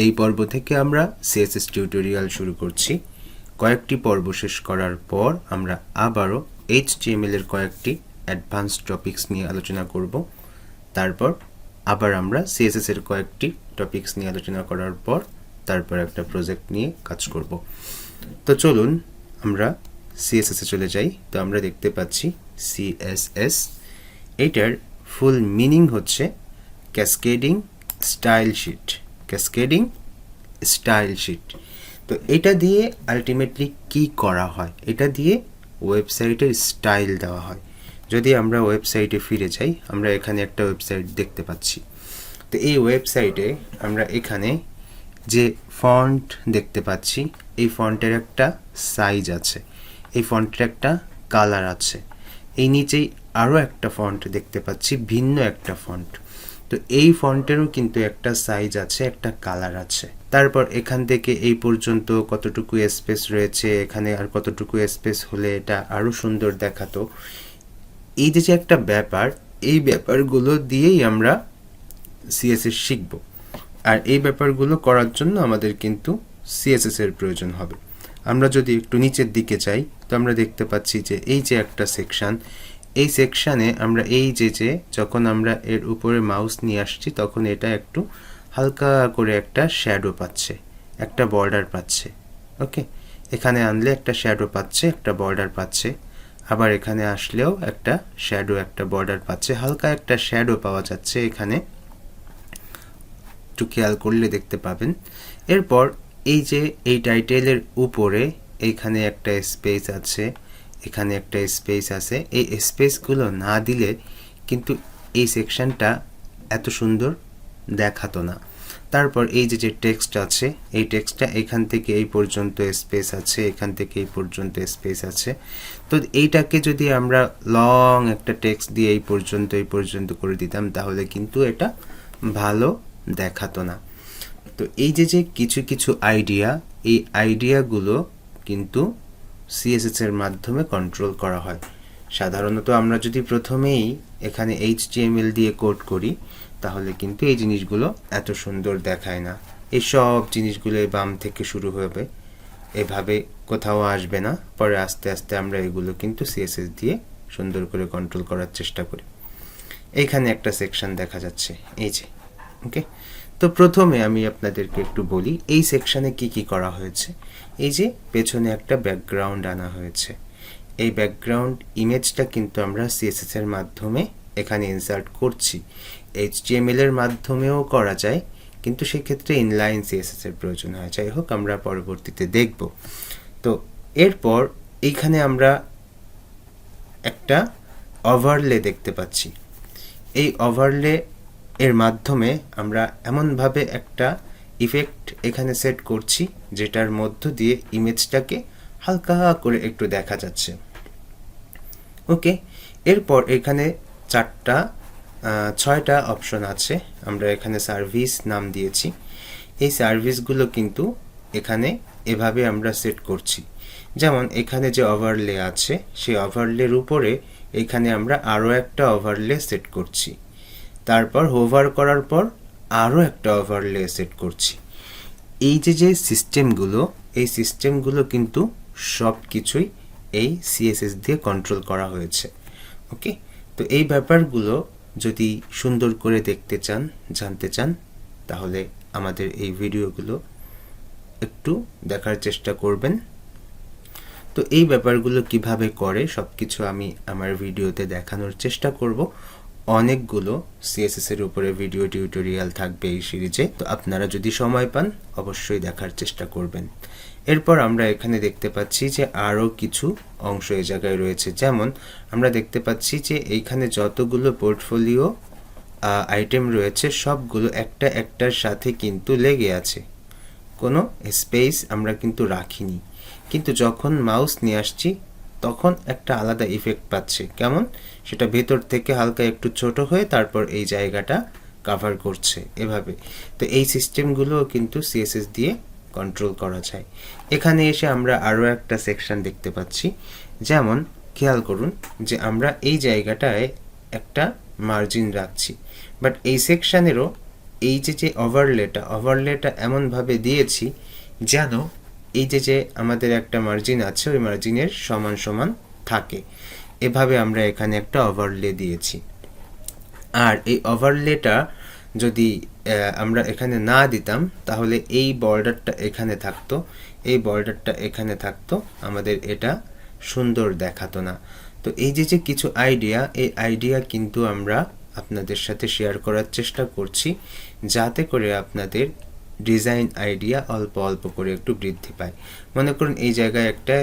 এই পর্ব থেকে আমরা CSS টিউটোরিয়াল শুরু করছি। কয়েকটি পর্ব শেষ করার পর আমরা আবারও HTML এর কয়েকটি অ্যাডভান্সড টপিকস নিয়ে আলোচনা করব। তারপর আবার আমরা CSS এর কয়েকটি টপিকস নিয়ে আলোচনা করার পর তারপর একটা প্রজেক্ট নিয়ে কাজ করব। তো চলুন আমরা CSS এ চলে যাই। তো আমরা দেখতে পাচ্ছি CSS, এটার ফুল মিনিং হচ্ছে cascading style sheet. Cascading style sheet. তো এটা দিয়ে আলটিমেটলি কি করা হয়? এটা দিয়ে ওয়েবসাইটের স্টাইল দেওয়া হয়। যদি আমরা ওয়েবসাইটে ফিরে যাই, আমরা এখানে একটা ওয়েবসাইট দেখতে পাচ্ছি। তো এই ওয়েবসাইটে আমরা এখানে যে ফন্ট দেখতে পাচ্ছি, এই ফন্টের একটা সাইজ আছে, এই ফন্টের একটা কালার আছে। এই নিচেই আরও একটা ফন্ট দেখতে পাচ্ছি, ভিন্ন একটা ফন্ট। তো এই ফন্টেরও কিন্তু একটা সাইজ আছে, একটা কালার আছে। তারপর এখান থেকে এই পর্যন্ত কতটুকু স্পেস রয়েছে, এখানে আর কতটুকু স্পেস হলে এটা আরও সুন্দর দেখাতো। এই যে একটা ব্যাপার, এই ব্যাপারগুলো দিয়েই আমরা CSS শিখব। আর এই ব্যাপারগুলো করার জন্য আমাদের কিন্তু CSS এর প্রয়োজন হবে। আমরা যদি একটু নিচের দিকে যাই, তো আমরা দেখতে পাচ্ছি যে এই যে একটা সেকশন, এই সেকশানে আমরা এই যে যখন আমরা এর উপরে মাউস নিয়ে আসছি, তখন এটা একটু হালকা করে একটা শ্যাডো পাচ্ছে, একটা বর্ডার পাচ্ছে। ওকে, এখানে আনলে একটা শ্যাডো পাচ্ছে, একটা বর্ডার পাচ্ছে। আবার এখানে আসলেও একটা শ্যাডো, একটা বর্ডার পাচ্ছে, হালকা একটা শ্যাডো পাওয়া যাচ্ছে এখানে, একটু খেয়াল করলে দেখতে পাবেন। এরপর এই যে এই টাইটেলের উপরে এইখানে একটা স্পেস আছে, এখানে একটা স্পেস আছে। এই স্পেসগুলো না দিলে কিন্তু এই সেকশনটা এত সুন্দর দেখাতো না। তারপর এই যে টেক্সট আছে, এই টেক্সটটা এখান থেকে এই পর্যন্ত স্পেস আছে, এখান থেকে এই পর্যন্ত স্পেস আছে। তো এইটাকে যদি আমরা লং একটা টেক্সট দিয়ে এই পর্যন্ত করে দিতাম, তাহলে কিন্তু এটা ভালো দেখাতো না। তো এই যে কিছু কিছু আইডিয়া, এই আইডিয়াগুলো কিন্তু CSS এর মাধ্যমে কন্ট্রোল করা হয়। সাধারণত আমরা যদি প্রথমেই এখানে HTML দিয়ে কোড করি, তাহলে কিন্তু এই জিনিসগুলো এত সুন্দর দেখায় না। এই সব জিনিসগুলো বাম থেকে শুরু হবে, এভাবে কোথাও আসবে না। পরে আস্তে আস্তে আমরা এগুলো কিন্তু CSS দিয়ে সুন্দর করে কন্ট্রোল করার চেষ্টা করি। এইখানে একটা সেকশন দেখা যাচ্ছে, এই যে। ওকে, তো প্রথমে আমি আপনাদেরকে একটু বলি এই সেকশনে কি করা হয়েছে। এই যে পেছনে একটা ব্যাকগ্রাউন্ড আনা হয়েছে, এই ব্যাকগ্রাউন্ড ইমেজটা কিন্তু আমরা CSS এর মাধ্যমে এখানে ইনসার্ট করছি। HTML এর মাধ্যমেও করা যায়, কিন্তু সেক্ষেত্রে ইনলাইন CSS এর প্রয়োজন হয়। যাই হোক, আমরা পরবর্তীতে দেখব। তো এরপর এইখানে আমরা একটা ওভারলে দেখতে পাচ্ছি। এই ওভারলে এর মাধ্যমে আমরা এমনভাবে একটা ইফেক্ট এখানে সেট করছি, যেটার মধ্য দিয়ে ইমেজটাকে হালকা করে একটু দেখা যাচ্ছে। ওকে, এরপর এখানে 6টা অপশন আছে। আমরা এখানে সার্ভিস নাম দিয়েছি। এই সার্ভিসগুলো কিন্তু এখানে এভাবে আমরা সেট করছি। যেমন এখানে যে ওভারলে আছে, সেই ওভারলের উপরে এখানে আমরা আরও একটা ওভারলে সেট করছি। তারপর হোভার করার পর আরও একটা ওভারলে সেট করছি। এই যে সিস্টেমগুলো, এই সিস্টেমগুলো কিন্তু সব কিছুই এই CSS দিয়ে কন্ট্রোল করা হয়েছে। ওকে, তো এই ব্যাপারগুলো যদি সুন্দর করে দেখতে চান, জানতে চান, তাহলে আমাদের এই ভিডিওগুলো একটু দেখার চেষ্টা করবেন। তো এই ব্যাপারগুলো কিভাবে করে সব কিছু আমি আমার ভিডিওতে দেখানোর চেষ্টা করব। অনেকগুলো CSS এর উপরে ভিডিও টিউটোরিয়াল থাকবে এই সিরিজে, তো আপনারা যদি সময় পান অবশ্যই দেখার চেষ্টা করবেন। এরপর আমরা এখানে দেখতে পাচ্ছি যে আরও কিছু অংশ এই জায়গায় রয়েছে। যেমন আমরা দেখতে পাচ্ছি যে এইখানে যতগুলো পোর্টফোলিও আইটেম রয়েছে, সবগুলো একটা একটার সাথে কিন্তু লেগে আছে, কোনো স্পেস আমরা কিন্তু রাখিনি। কিন্তু যখন মাউস নিয়ে আসছি, তখন একটা আলাদা ইফেক্ট পাচ্ছে। কেমন? সেটা ভেতর থেকে হালকা একটু ছোট হয়ে তারপর এই জায়গাটা কভার করছে, এভাবে। তো এই সিস্টেমগুলো কিন্তু CSS দিয়ে কন্ট্রোল করা যায়। এখানে এসে আমরা আরও একটা সেকশন দেখতে পাচ্ছি। যেমন খেয়াল করুন যে আমরা এই জায়গাটায় একটা মার্জিন রাখছি, বাট এই সেকশানেরও এই যে ওভারলেটা এমনভাবে দিয়েছি যেন এই যে আমাদের একটা মার্জিন আছে ওই মার্জিনের সমান সমান থাকে, এভাবে আমরা এখানে একটা ওভারলে দিয়েছি। আর এই ওভারলেটা যদি আমরা এখানে না দিতাম তাহলে এই বর্ডারটা এখানে থাকতো, এই বর্ডারটা এখানে থাকতো, আমাদের এটা সুন্দর দেখাতো না। তো এই যে কিছু আইডিয়া, এই আইডিয়া কিন্তু আমরা আপনাদের সাথে শেয়ার করার চেষ্টা করছি যাতে করে আপনাদের ডিজাইন আইডিয়া অল্প অল্প করে একটু বৃদ্ধি পায়। মনে করুন এই জায়গায় একটা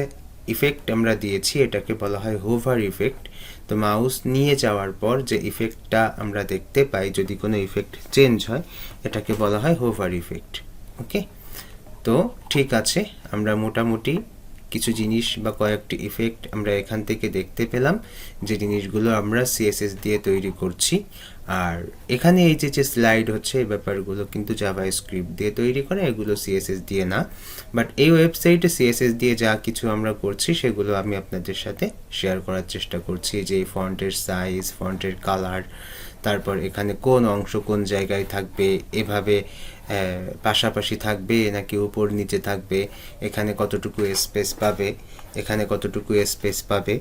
ইফেক্ট আমরা দিয়েছি, এটাকে বলা হয় হোভার ইফেক্ট। তো মাউস নিয়ে যাওয়ার পর যে ইফেক্টটা আমরা দেখতে পাই, যদি কোনো ইফেক্ট চেঞ্জ হয়, এটাকে বলা হয় হোভার ইফেক্ট। ওকে, তো ঠিক আছে, আমরা মোটামুটি কিছু জিনিস বা কয়েকটি ইফেক্ট আমরা এখান থেকে দেখতে পেলাম যে জিনিসগুলো আমরা সিএসএস দিয়ে তৈরি করছি। আর এখানে এই যে স্লাইড হচ্ছে, এই ব্যাপারগুলো কিন্তু জাভাস্ক্রিপ্ট দিয়ে তৈরি করে, এগুলো সিএসএস দিয়ে না। বাট এই ওয়েবসাইটে সিএসএস দিয়ে যা কিছু আমরা করছি সেগুলো আমি আপনাদের সাথে শেয়ার করার চেষ্টা করছি, যে এই ফন্টের সাইজ, ফন্টের কালার, তারপর এখানে কোন অংশ কোন জায়গায় থাকবে, এভাবে পাশাপাশি থাকবে নাকি উপর নিচে থাকবে, এখানে কতটুকু স্পেস পাবে, এখানে কতটুকু স্পেস পাবে,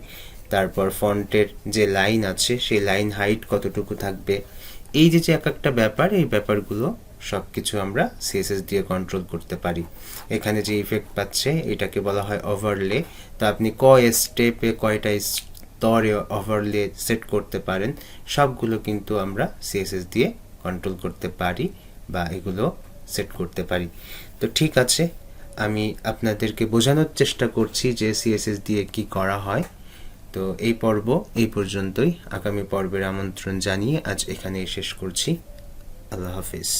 তারপর ফন্টের যে লাইন আছে সেই লাইন হাইট কতটুকু থাকবে, এই যে এক একটা ব্যাপার, এই ব্যাপারগুলো সব কিছু আমরা সিএসএস দিয়ে কন্ট্রোল করতে পারি। এখানে যে ইফেক্ট পাচ্ছে এটাকে বলা হয় ওভারলে। তো আপনি স্টেপে কয়টা স্তরে ওভারলে সেট করতে পারেন, সবগুলো কিন্তু আমরা সিএসএস দিয়ে কন্ট্রোল করতে পারি বা এগুলো সেট করতে পারি। তো ঠিক আছে, আমি আপনাদেরকে বোঝানোর চেষ্টা করছি যে সিএসএস দিয়ে কি করা হয়। তো এই পর্ব এই পর্যন্তই, আগামী পর্বের আমন্ত্রণ জানিয়ে আজ এখানেই শেষ করছি। আল্লাহ হাফিজ।